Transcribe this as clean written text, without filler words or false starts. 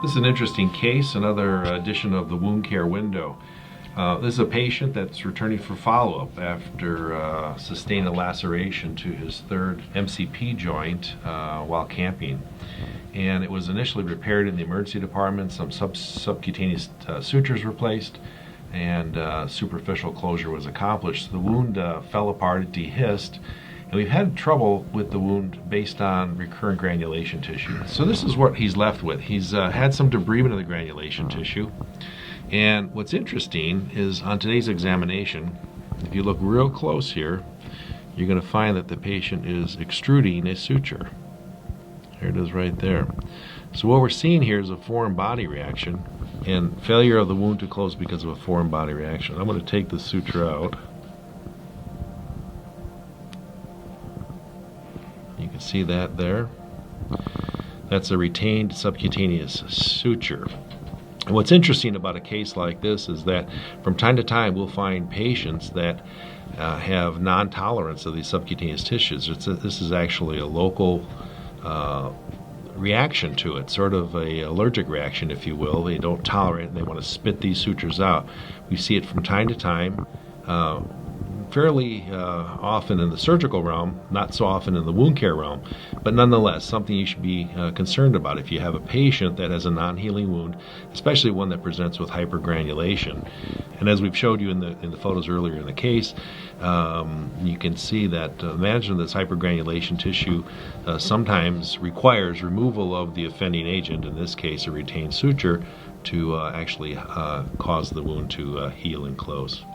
This is an interesting case, another edition of the wound care window. This is a patient that's returning for follow-up after sustaining a laceration to his third MCP joint while camping. And it was initially repaired in the emergency department. Some subcutaneous sutures were placed, and superficial closure was accomplished. The wound fell apart, it dehisced, and we've had trouble with the wound based on recurrent granulation tissue. So this is what he's left with. He's had some debridement of the granulation tissue. And what's interesting is on today's examination, if you look real close here, you're going to find that the patient is extruding a suture. There it is right there. So what we're seeing here is a foreign body reaction and failure of the wound to close because of a foreign body reaction. I'm going to take the suture out. You can see that there. That's a retained subcutaneous suture. And what's interesting about a case like this is that from time to time we'll find patients that have non-tolerance of these subcutaneous tissues. This is actually a local reaction to it, sort of a allergic reaction, if you will. They don't tolerate it and they want to spit these sutures out. We see it from time to time, fairly often in the surgical realm, not so often in the wound care realm, but nonetheless something you should be concerned about if you have a patient that has a non-healing wound, especially one that presents with hypergranulation. And as we've showed you in the photos earlier in the case, you can see that management of this hypergranulation tissue sometimes requires removal of the offending agent, in this case a retained suture, to actually cause the wound to heal and close.